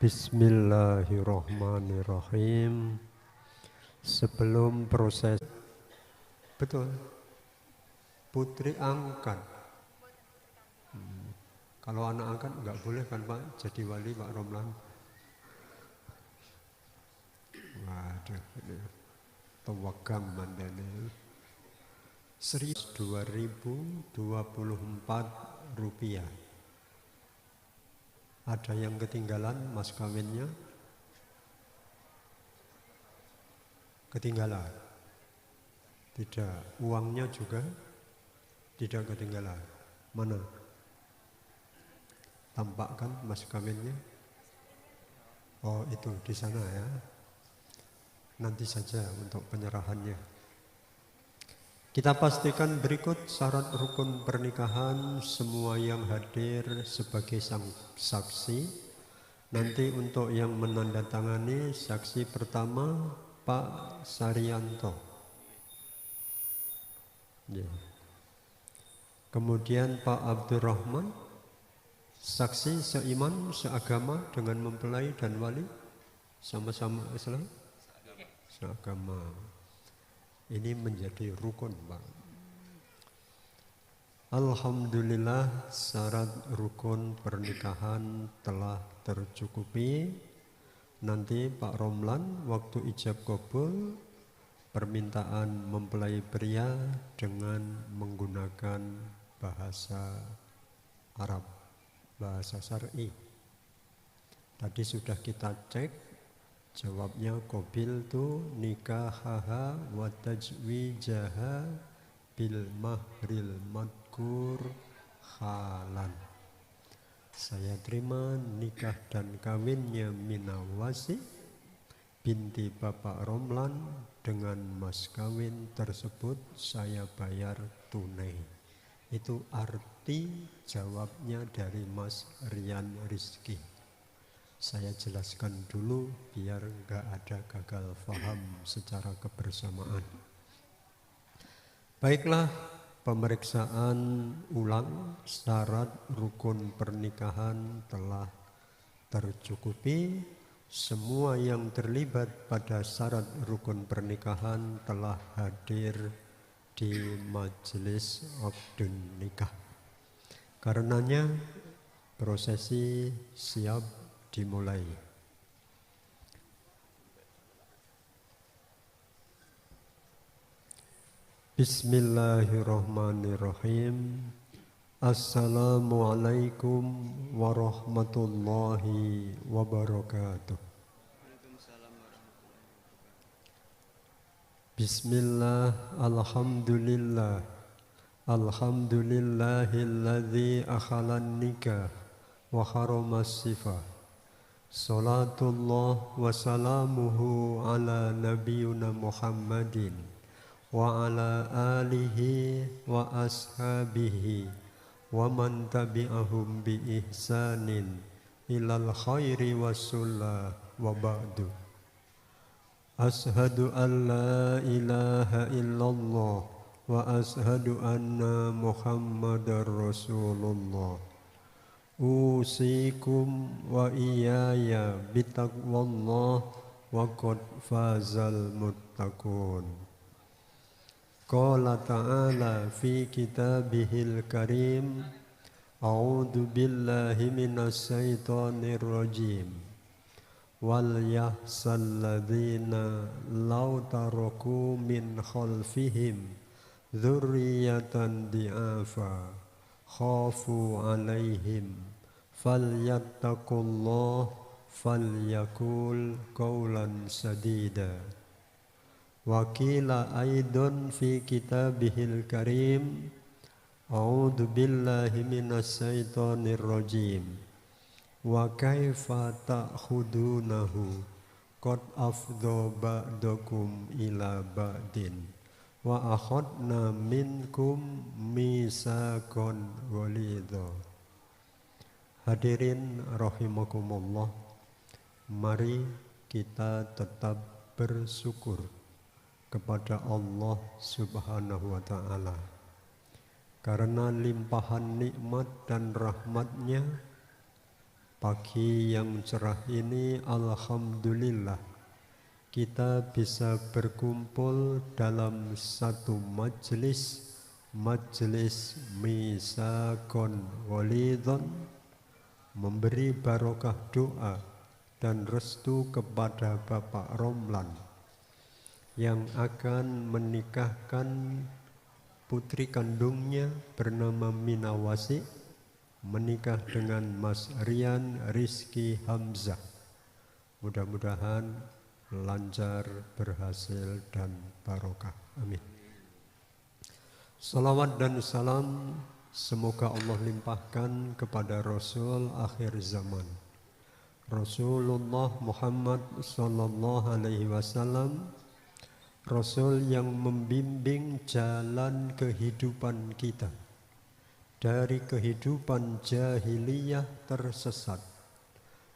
Bismillahirrahmanirrahim. Sebelum proses, betul, putri angkat. Kalau anak angkat nggak boleh kan Pak, jadi wali Pak Romlan. Waduh, ini tawagam mandani. 2024 rupiah. Ada yang ketinggalan mas kawinnya? Ketinggalan? Tidak. Uangnya juga tidak ketinggalan. Mana? Tampakkan mas kawinnya? Oh itu di sana ya. Nanti saja untuk penyerahannya. Kita pastikan berikut syarat rukun pernikahan semua yang hadir sebagai saksi. Nanti untuk yang menandatangani saksi pertama Pak Saryanto. Ya. Kemudian Pak Abdurrahman, saksi seiman seagama dengan mempelai dan wali, sama-sama Islam, seagama. Ini menjadi rukun Pak. Alhamdulillah syarat rukun pernikahan telah tercukupi. Nanti Pak Romlan waktu ijab kabul permintaan mempelai pria dengan menggunakan bahasa Arab, bahasa syar'i. Tadi sudah kita cek. Jawabnya qabil tu nikahaha wa tajwijaha bil mahril madkur halan. Saya terima nikah dan kawinnya Minawasi binti Bapak Romlan dengan mas kawin tersebut saya bayar tunai. Itu arti jawabnya dari Mas Rian Rizki. Saya jelaskan dulu biar nggak ada gagal paham secara kebersamaan. Baiklah, pemeriksaan ulang syarat rukun pernikahan telah tercukupi. Semua yang terlibat pada syarat rukun pernikahan telah hadir di majelis akdun nikah. Karenanya prosesi siap dimulai. Bismillahirrahmanirrahim. Assalamualaikum warahmatullahi wabarakatuh. Bismillah, alhamdulillah. Alhamdulillahilladzi akhalan nikah wa haramas sifah. Salatullah wa salamuhu ala nabiyuna Muhammadin wa ala alihi wa ashabihi wa man tabi'ahum bi ihsanin ilal khairi wa sulla wa ba'du. Ashhadu an la ilaha illallah wa ashhadu anna Muhammadar Rasulullah. Usikum wa iyaya bitaqwallah wa qad fazal muttaqun. Qala ta'ala fi kitabihil karim, a'udzu billahi minasy syaithanir rajim. Wal yahsal ladzina law taraku min khalfihim dzurriyyatan di'afa khafu 'alaihim falyattaqullah falyakul qawlan sadida. Wa qila aidon fi kitabihil karim, a'udzu billahi minasy syaithanir rajim. Wa kaifa ta'khudunahu qad afdha ba'dakum ila ba'din wa akhadna minkum misaqan ghalidha. Hadirin rahimakumullah, mari kita tetap bersyukur kepada Allah Subhanahu wa ta'ala karena limpahan nikmat dan rahmatnya Pagi yang cerah ini alhamdulillah kita bisa berkumpul dalam satu majelis misakon walidon, memberi barokah doa dan restu kepada Bapak Romlan yang akan menikahkan putri kandungnya bernama Minawasi, menikah dengan Mas Rian Rizky Hamzah. Mudah-mudahan lancar, berhasil, dan barokah. Amin. Salawat dan salam semoga Allah limpahkan kepada Rasul akhir zaman, Rasulullah Muhammad sallallahu alaihi wasallam, Rasul yang membimbing jalan kehidupan kita dari kehidupan jahiliyah tersesat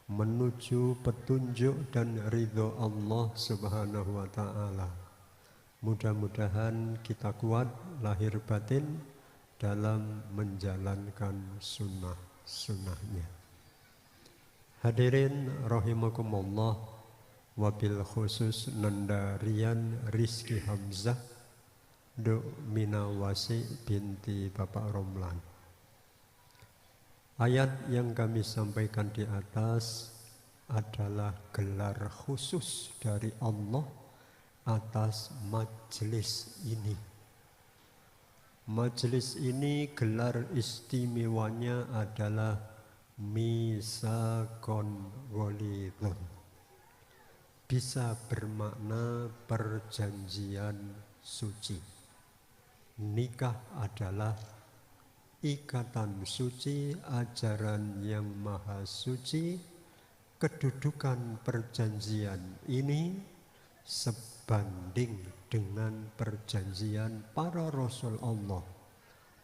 menuju petunjuk dan ridho Allah Subhanahu wa ta'ala. Mudah-mudahan kita kuat lahir batin dalam menjalankan sunnah-sunnahnya. Hadirin rahimakumullah, wabil khusus Nanda Rian Rizky Hamzah Duk Minawasi binti Bapak Romlan. Ayat yang kami sampaikan di atas adalah gelar khusus dari Allah atas majelis ini. Majelis ini gelar istimewanya adalah misakon walidun. Bisa bermakna perjanjian suci. Nikah adalah ikatan suci, ajaran yang maha suci. Kedudukan perjanjian ini sebanding dengan perjanjian para Rasul Allah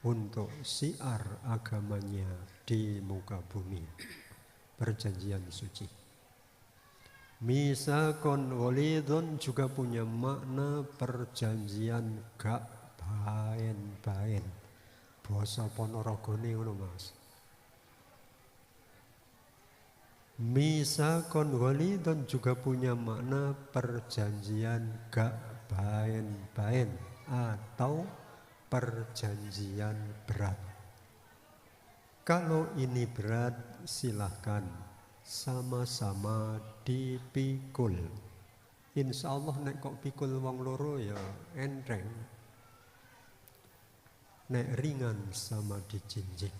untuk syiar agamanya di muka bumi. Perjanjian suci. Misakon walidun juga punya makna perjanjian gak baen-baen. Basa Ponorogo ini ngono Mas. Misakon walidun juga punya makna perjanjian gak baen-baen atau perjanjian berat. Kalau ini berat silahkan sama-sama dipikul. Insya Allah nek kok pikul wong loro ya enteng. Nek ringan sama dijinjing.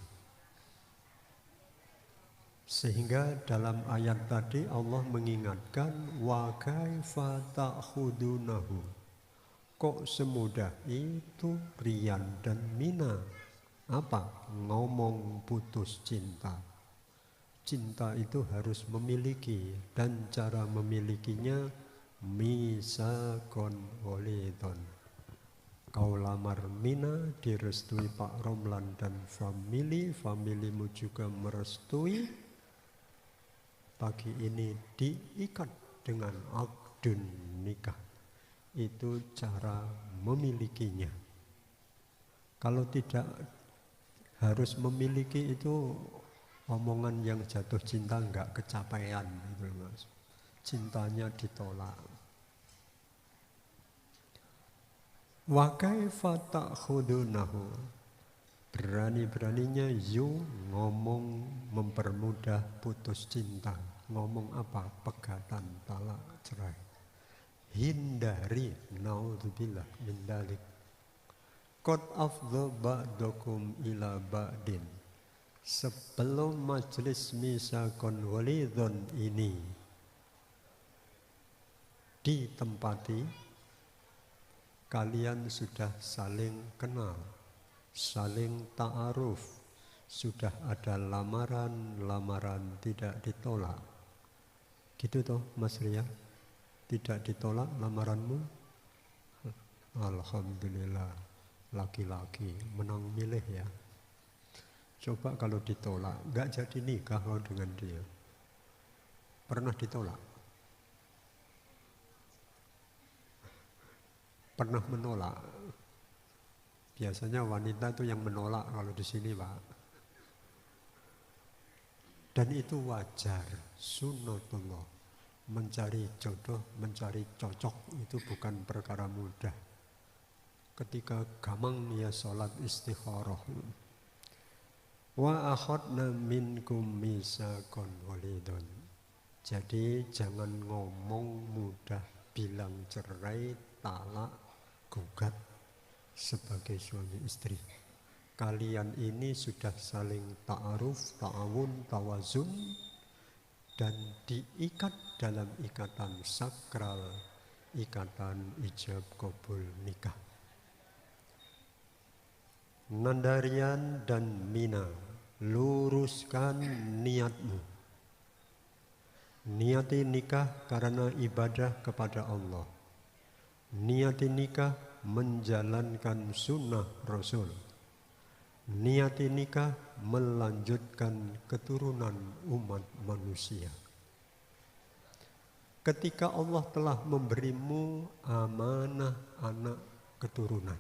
Sehingga dalam ayat tadi Allah mengingatkan wa kaifa ta'khudunahu. Kok semudah itu Rian dan Mina apa? Ngomong putus cinta. Cinta itu harus memiliki, dan cara memilikinya misakon walidun. Kau lamar Mina, direstui Pak Romlan dan familimu juga merestui. Pagi ini diikat dengan akdun nikah. Itu cara memilikinya. Kalau tidak harus memiliki itu omongan yang jatuh cinta enggak kecapaian gitu Mas. Cintanya ditolak. Wa kaifa ta'khudunahu. Berani-beraninya you ngomong mempermudah putus cinta. Ngomong apa? Pegatan, talak, cerai. Hindari, naudzubillah min dalik. Qad afdha ba'dakum ila ba'din. Sebelum majelis misakon walidun ini ditempati, kalian sudah saling kenal, saling ta'aruf, sudah ada lamaran tidak ditolak. Gitu toh Mas Ria? Tidak ditolak lamaranmu? Alhamdulillah, laki-laki menang milih ya. Coba kalau ditolak, gak jadi nikah kau dengan dia. Pernah ditolak? Pernah menolak? Biasanya wanita itu yang menolak kalau di sini Pak. Dan itu wajar, sunnatullah. Mencari jodoh, mencari cocok itu bukan perkara mudah. Ketika gamang ya sholat istikharah. Wa akhadna minkum misaqan walidun. Jadi jangan ngomong mudah bilang cerai, talak, gugat sebagai suami istri. Kalian ini sudah saling ta'aruf, ta'awun, tawazun, dan diikat dalam ikatan sakral, ikatan ijab qabul nikah. Nandarian dan Mina, luruskan niatmu. Niati nikah karena ibadah kepada Allah. Niati nikah menjalankan sunnah Rasul. Niati nikah melanjutkan keturunan umat manusia. Ketika Allah telah memberimu amanah anak keturunan,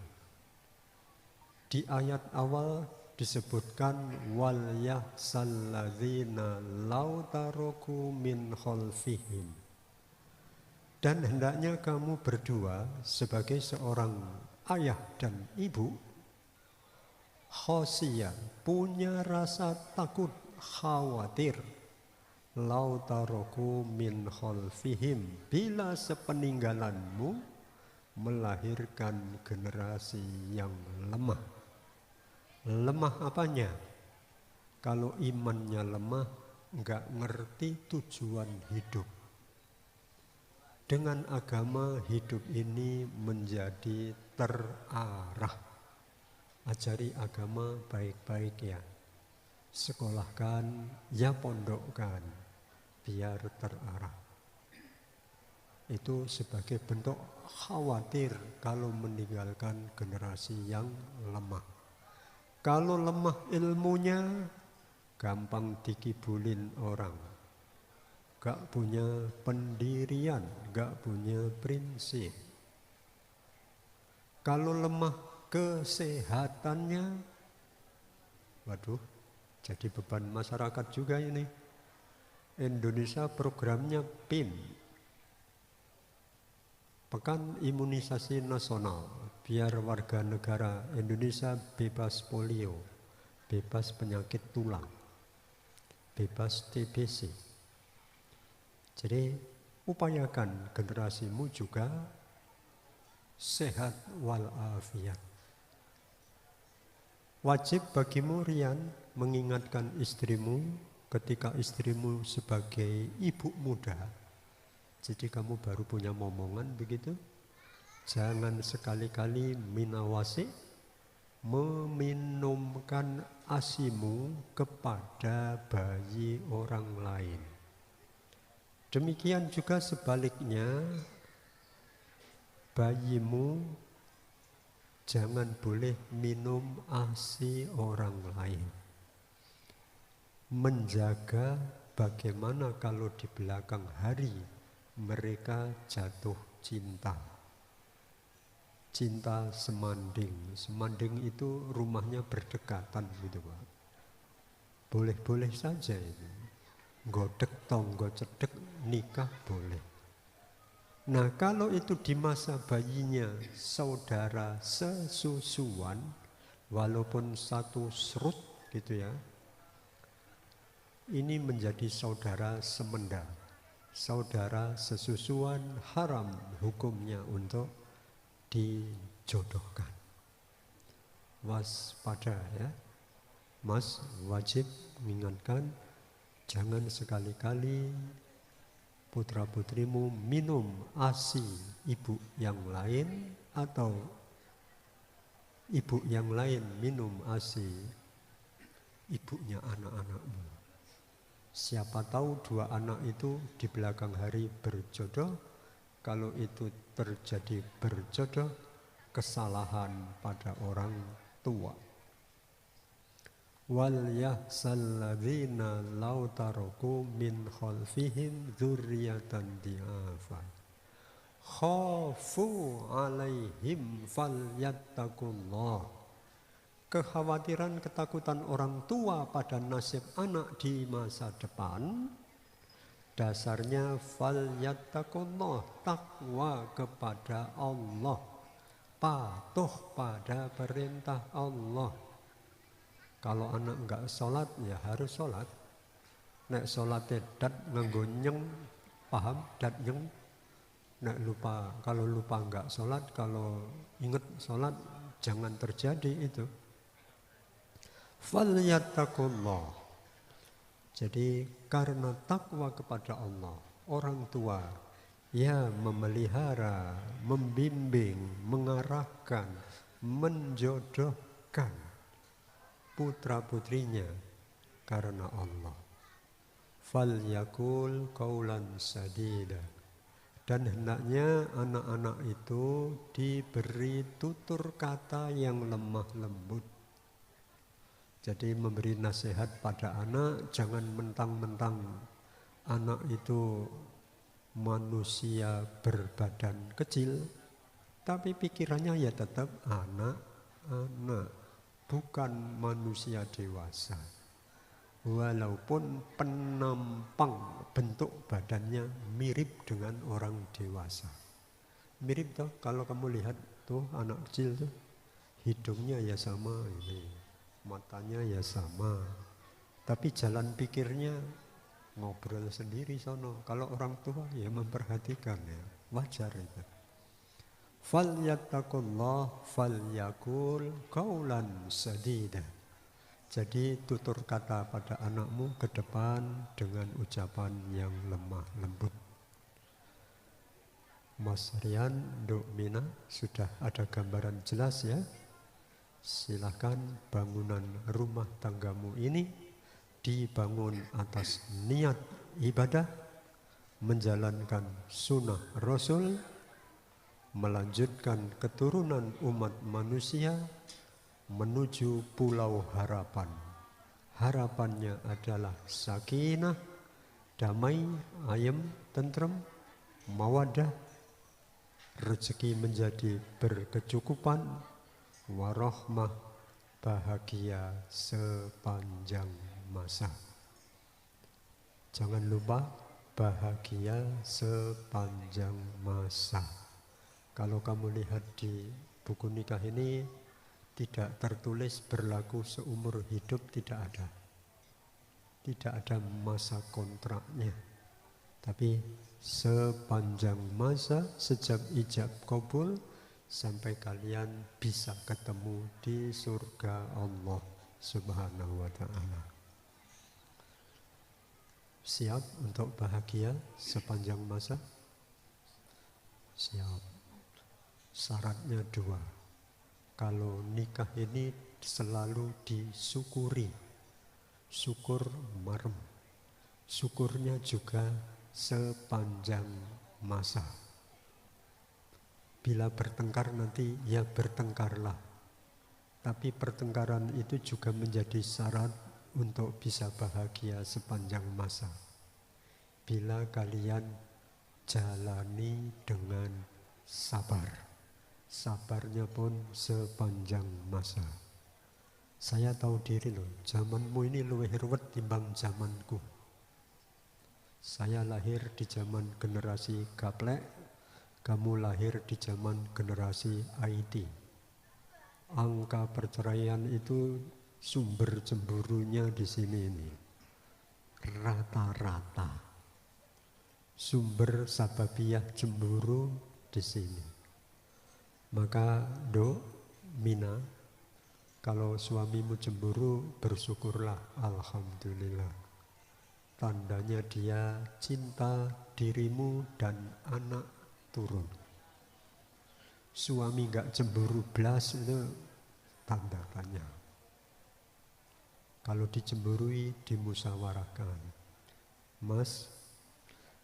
di ayat awal disebutkan wal yahsalladzina law taraku min khalfihim. Dan hendaknya kamu berdua sebagai seorang ayah dan ibu khosiyah, punya rasa takut, khawatir, law taraku min khalfihim, bila sepeninggalanmu melahirkan generasi yang lemah. Lemah apanya? Kalau imannya lemah, enggak ngerti tujuan hidup. Dengan agama hidup ini menjadi terarah. Ajari agama baik-baik ya. Sekolahkan, ya pondokkan, biar terarah. Itu sebagai bentuk khawatir kalau meninggalkan generasi yang lemah. Kalau lemah ilmunya, gampang dikibulin orang. Gak punya pendirian, gak punya prinsip. Kalau lemah kesehatannya, waduh, jadi beban masyarakat juga ini. Indonesia programnya PIM, Pekan Imunisasi Nasional, biar warga negara Indonesia bebas polio, bebas penyakit tulang, bebas TBC. Jadi upayakan generasimu juga sehat walafiat. Wajib bagimu Rian mengingatkan istrimu ketika istrimu sebagai ibu muda. Jadi kamu baru punya momongan begitu. Jangan sekali-kali minawasi meminumkan asimu kepada bayi orang lain. Demikian juga sebaliknya, bayimu jangan boleh minum ASI orang lain. Menjaga bagaimana kalau di belakang hari mereka jatuh cinta. Cinta semanding. Semanding itu rumahnya berdekatan gitu Pak. Boleh-boleh saja itu. Godek tonggo cedek nikah boleh. Nah kalau itu di masa bayinya saudara sesusuan, walaupun satu serut gitu ya, ini menjadi saudara semenda. Saudara sesusuan haram hukumnya untuk dijodohkan. Waspada ya. Mas wajib mengingatkan, jangan sekali-kali putra-putrimu minum ASI ibu yang lain atau ibu yang lain minum ASI ibunya anak-anakmu. Siapa tahu dua anak itu di belakang hari berjodoh. Kalau itu terjadi berjodoh, kesalahan pada orang tua. Wal yahsalladzina law taraku min khalfihim dzurriyyatan di'afan khafu alaihim falyattaqullah. kekhawatiran, ketakutan orang tua pada nasib anak di masa depan, dasarnya fal yattaqullah, takwa kepada Allah, patuh pada perintah Allah. Kalau anak enggak sholat ya harus sholat. Nek sholatnya dat nganggo nyeng, paham dat nyeng. Nek lupa, kalau lupa enggak sholat, kalau ingat sholat jangan terjadi itu. Falyattaqullah. Jadi karena takwa kepada Allah, orang tua ya memelihara, membimbing, mengarahkan, menjodohkan putra-putrinya karena Allah. Falyakul qaulan sadida. Dan hendaknya anak-anak itu diberi tutur kata yang lemah lembut. Jadi memberi nasihat pada anak, jangan mentang-mentang anak itu manusia berbadan kecil, tapi pikirannya ya tetap anak-anak, bukan manusia dewasa. Walaupun penampang bentuk badannya mirip dengan orang dewasa. Mirip toh, kalau kamu lihat tuh anak kecil tuh, hidungnya ya sama ini. Matanya ya sama, tapi jalan pikirnya ngobrol sendiri sono. Kalau orang tua ya memperhatikan ya, wajar itu. Falyattaqullah falyakul qaulan sadida. Jadi tutur kata pada anakmu ke depan dengan ucapan yang lemah lembut. Mas Rian, Duk Mina, sudah ada gambaran jelas ya? Silahkan bangunan rumah tanggamu ini dibangun atas niat ibadah, menjalankan sunnah Rasul, melanjutkan keturunan umat manusia menuju pulau harapan. Harapannya adalah sakinah, damai, ayem, tentrem, mawadah, rezeki menjadi berkecukupan, warahmah, bahagia sepanjang masa. Jangan lupa bahagia sepanjang masa. Kalau kamu lihat di buku nikah ini tidak tertulis berlaku seumur hidup, tidak ada. Tidak ada masa kontraknya. Tapi sepanjang masa sejak ijab qabul sampai kalian bisa ketemu di surga Allah Subhanahu wa ta'ala. Siap untuk bahagia sepanjang masa? Siap. Syaratnya 2. Kalau nikah ini selalu disyukuri. Syukur marem. Syukurnya juga sepanjang masa. Bila bertengkar nanti ya bertengkarlah. Tapi pertengkaran itu juga menjadi syarat untuk bisa bahagia sepanjang masa. Bila kalian jalani dengan sabar. Sabarnya pun sepanjang masa. Saya tahu diri loh, zamanmu ini luwih ruwet timbang zamanku. Saya lahir di zaman generasi gaplek, kamu lahir di zaman generasi IT. Angka perceraian itu sumber cemburunya di sini ini. Rata-rata. Sumber sababiah cemburu di sini. Maka Dok, Mina, kalau suamimu cemburu bersyukurlah, alhamdulillah. Tandanya dia cinta dirimu dan anak turun. Suami gak cemburu blas itu tanda tanya. Kalau dicemburui dimusyawarahkan. Mas,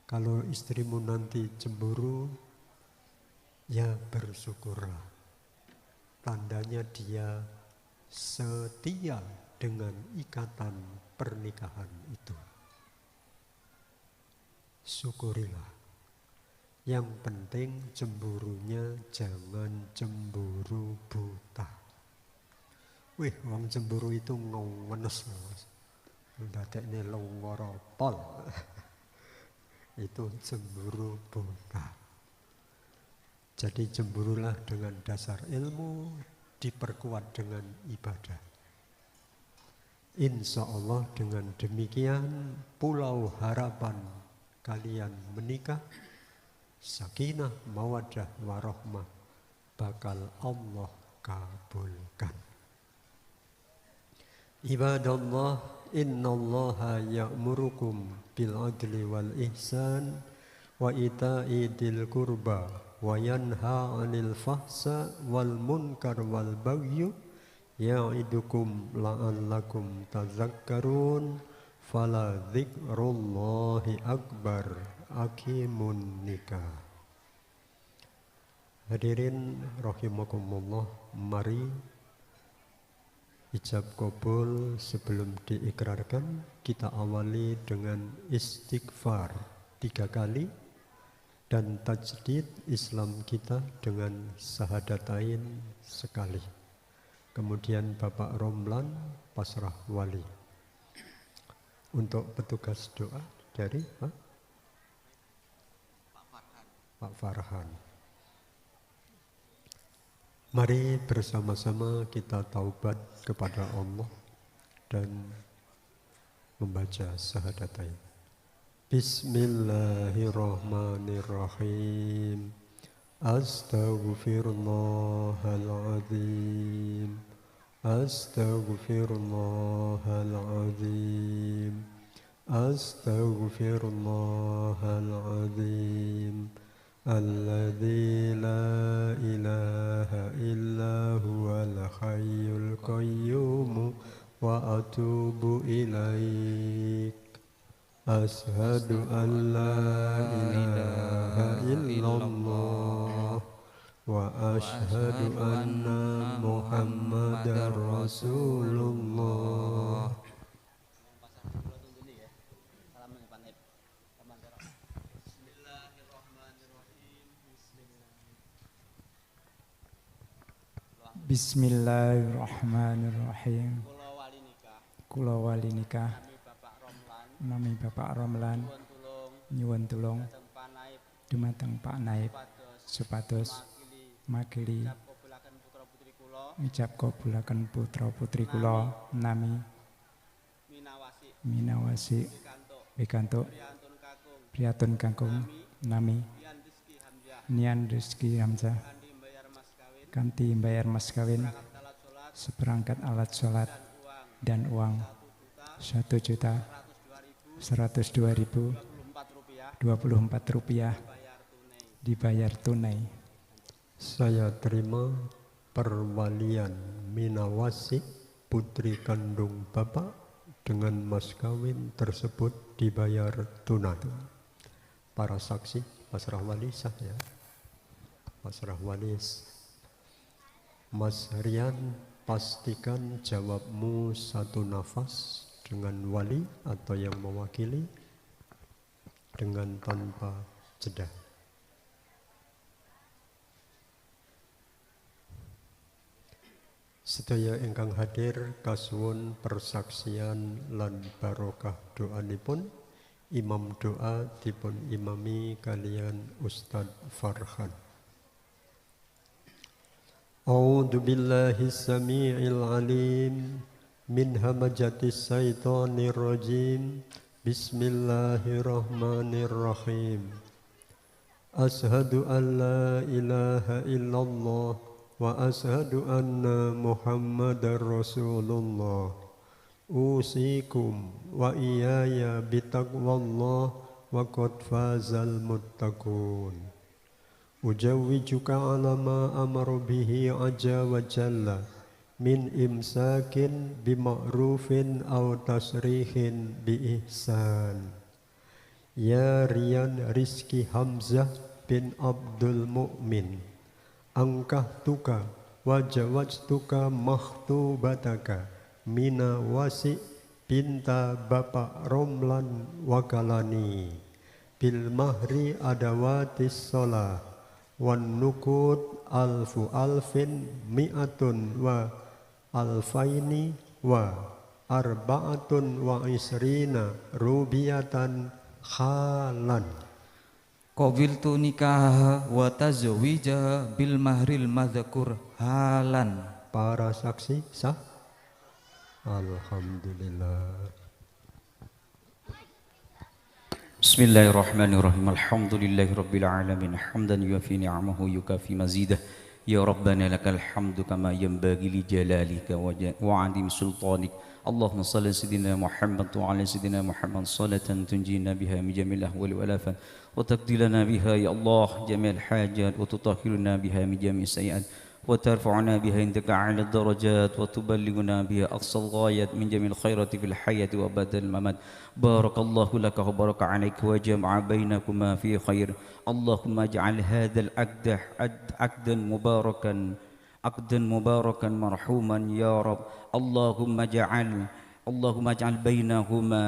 kalau istrimu nanti cemburu, ya bersyukurlah. Tandanya dia setia dengan ikatan pernikahan itu. Syukurilah. Yang penting cemburunya jangan cemburu buta. Wih, wong cemburu itu ngenes. Ndadekne lowara pol. Itu cemburu buta. Jadi cemburulah dengan dasar ilmu, diperkuat dengan ibadah. Insya Allah dengan demikian pulau harapan kalian menikah, sakinah, mawaddah, warahmah bakal Allah kabulkan. Ibadallah, innallaha ya'murukum bil adli wal ihsan wa ita'i dil qurba wa yanha 'anil fahsa wal munkar wal bagyi ya'idukum la'allakum tazakkarun fala dzikrullahi akbar aqimun nikah. Hadirin rahimakumullah, mari ijab qabul sebelum diikrarkan kita awali dengan istighfar 3 kali dan tajdid Islam kita dengan syahadatain sekali. Kemudian Bapak Romlan pasrah wali. Untuk petugas doa dari Pak Farhan. Mari bersama-sama kita taubat kepada Allah dan membaca syahadatain. Bismillahirrahmanirrahim. Astaghfirullahaladzim. Astaghfirullahaladzim. Astaghfirullahaladzim. Alladzi la ilaha illa huwal hayyul qayyum wa atubu ilaik. Ashhadu an la ilaha illallah wa ashhadu anna Muhammadar Rasulullah. Bismillahirrahmanirrahim. Kula wali nikah nami Bapak Romlan nyuwun tulung dumateng Pak Naib supados makili ijab kabulaken putra putri kula nami Minawasi Wikantuk Priyatun Kakung nami Nian Rizki Hamzah kanthi bayar mas kawin seperangkat alat sholat dan uang 1.102.024 rupiah dibayar tunai. Saya terima perwalian Minawasi putri kandung Bapak dengan mas kawin tersebut dibayar tunai. Para saksi pasrah wali sah ya. Pasrah wali. Mas Rian, pastikan jawabmu satu nafas dengan wali atau yang mewakili dengan tanpa jeda. Sedaya ingkang hadir kasuwun persaksian lan barokah doanipun. Imam doa dipun imami kalian Ustadz Farhan. A'udzu billahi samii'il 'aliim min hamajatis syaithanir rajim. Bismillahirrahmanirrahim. Ashhadu an la ilaha illallah wa ashhadu anna Muhammadar Rasulullah. Usikum wa iyaya bitaqwallah wa qad fazal muttaqun. Ujawwijuka ala ma amara bihi azza wa jalla min imsakin bima'rufin aw tasrihin bi ihsan. Ya Rian Rizki Hamzah bin Abdul Mu'min, angkahtuka wa jawajtuka makhtubataka mina wasi binta Bapak Romlan Wakalani bil mahri adawatis sholah wan nukud alfu alfin mi'atun wa alfaini wa arba'atun wa isrina rubiyatan halan. Qabiltu nikah wa tazwija bil mahril madzakur halan. Para saksi sah. Alhamdulillah. Bismillahirrahmanirrahim. Alhamdulillahi rabbil alamin. Hamdan yuafi ni'amahu yukafi mazidah. Ya Rabbana lakal hamdu kama yanbaghi li jalalika wa 'azimi sultanik. Allahumma salli sayyidina Muhammad wa ala sayyidina Muhammad salatan tunjina biha min jamil ahwali wal afat wa taqdilana biha ya Allah jamil hajat wa tutahhiruna biha min jami' sayyi'at wa tarfa'una biha indaka 'ala darajat wa tuballighuna biha aqsal ghayat min jamil khairati fil hayati wa badal mamat. Barakallahu laka wa baraka 'alaika wa jama'a bainakuma fi khair. Allahumma ij'al hadzal aqdan mubarakan عقدا مباركا مرحوما يا رب. اللهم اجعل بينهما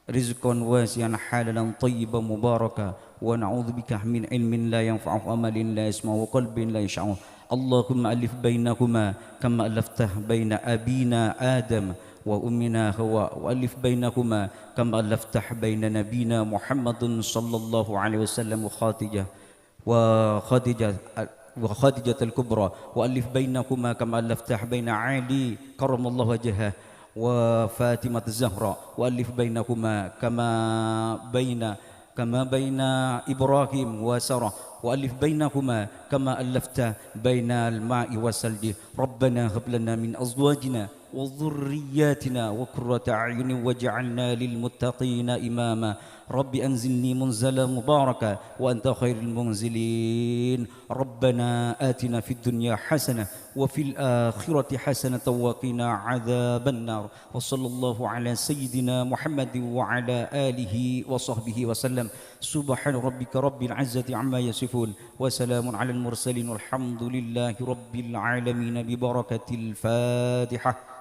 رزقا واسعا حلالا طيبا مباركا ونعوذ بك من علم لا ينفع وعمل لا يسمع وقلب لا يشع. اللهم ألف بينهما كما ألفته بين أبينا آدم وأمنا حواء وألف بينهما كما ألفته بين نبينا محمد صلى الله عليه وسلم وخديجة الكبرى وألف بينكما كما ألفته بين علي كرم الله وجهه وفاطمة الزهراء وألف بينكما كما بين إبراهيم وسارة وألف بينهما كما ألفت بين الماء والثلج. ربنا هب لنا من أزواجنا وذرياتنا وقرة أعين واجعلنا للمتقين إماما. رب أنزلني منزلا مباركا وأنت خير المنزلين. ربنا آتنا في الدنيا حسنة وفي الآخرة حسنة وقنا عذاب النار. وصلى الله على سيدنا محمد وعلى آله وصحبه وسلم. سبحان ربك رب العزة عما يصفون وسلام على المرسلين والحمد لله رب العالمين ببركة الفاتحة.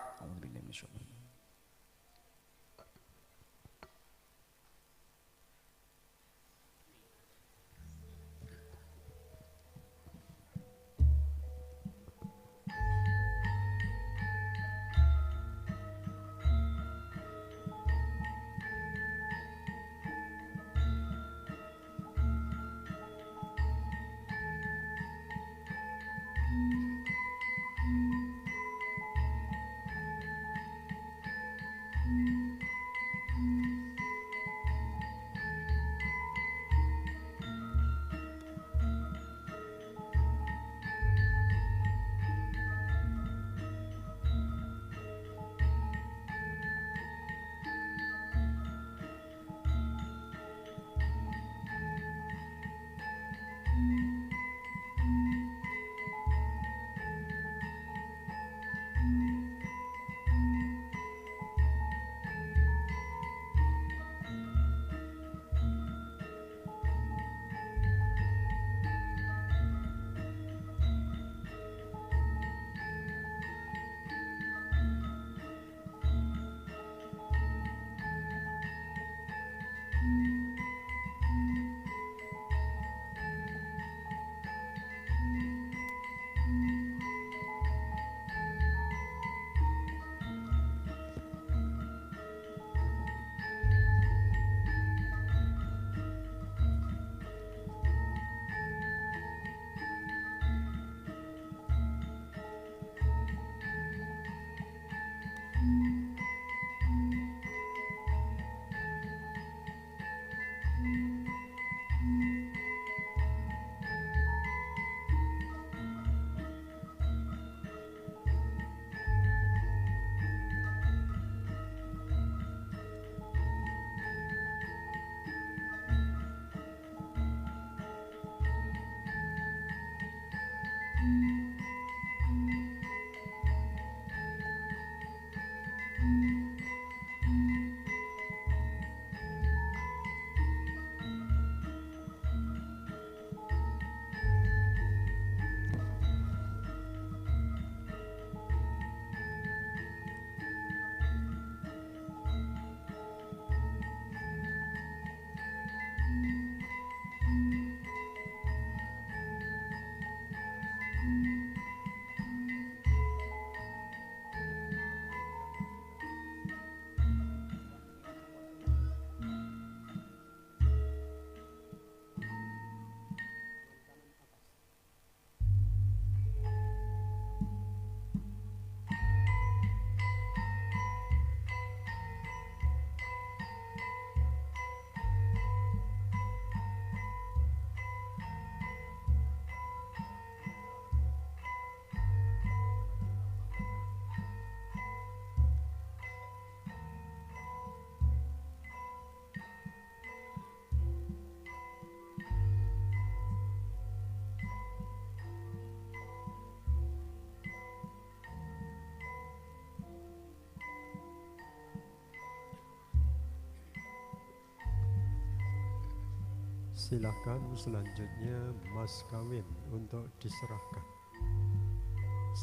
Silahkan selanjutnya mas kawin untuk diserahkan.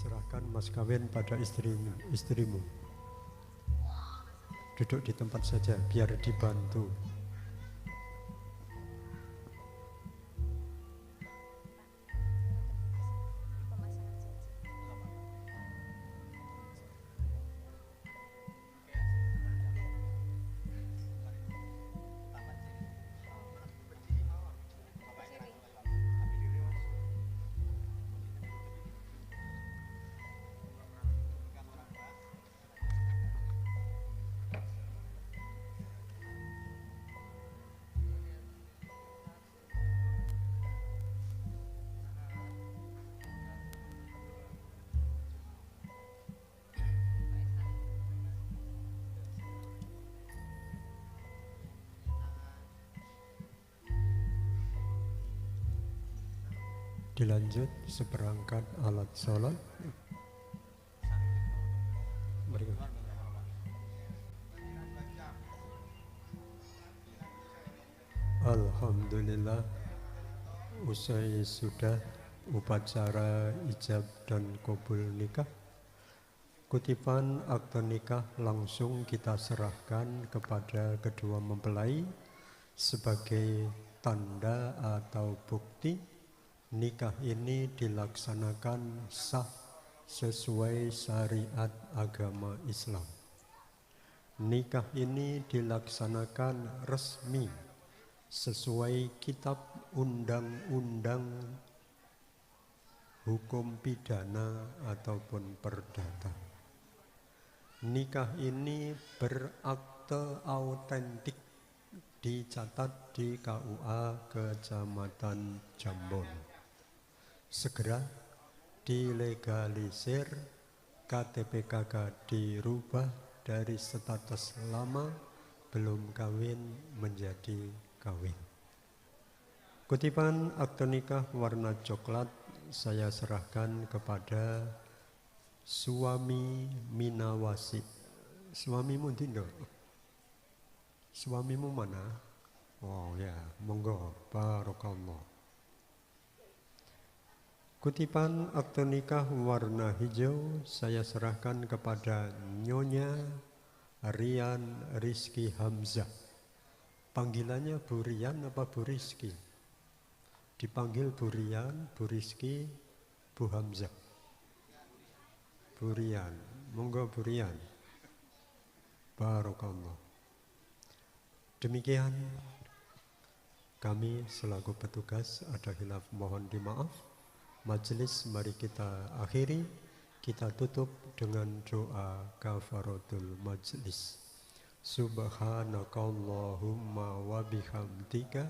Serahkan mas kawin pada istrimu. Duduk di tempat saja biar dibantu. Dilanjut seperangkat alat sholat. Alhamdulillah, usai sudah upacara ijab dan qabul nikah. Kutipan akte nikah langsung kita serahkan kepada kedua mempelai sebagai tanda atau bukti nikah ini dilaksanakan sah sesuai syariat agama Islam. Nikah ini dilaksanakan resmi sesuai kitab undang-undang hukum pidana ataupun perdata. Nikah ini berakte autentik dicatat di KUA Kecamatan Jambon. Segera dilegalisir, KTP KK dirubah dari status lama belum kawin menjadi kawin. Kutipan akte nikah warna coklat saya serahkan kepada suami Minawasi. Suamimu Dindo? Suamimu mana? Oh ya, monggo, barakallah. Kutipan akte nikah warna hijau saya serahkan kepada Nyonya Rian Rizky Hamzah. Panggilannya Bu Rian apa Bu Rizky? Dipanggil Bu Rian, Bu Rizky, Bu Hamzah. Bu Rian, monggo Bu Rian. Barakallah. Demikian kami selaku petugas ada khilaf mohon dimaaf. Majelis mari kita akhiri, kita tutup dengan doa kafaratul majlis. Subhanakallahumma wa bihamdika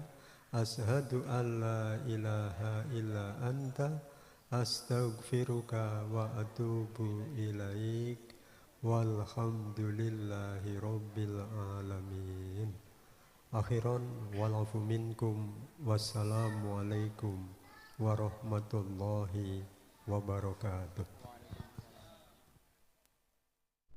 ashhadu an la ilaha illa anta astaghfiruka wa atubu ilaik walhamdulillahi rabbil alamin. Akhiran walafu minkum wassalamu alaikum warahmatullahi wabarakatuh.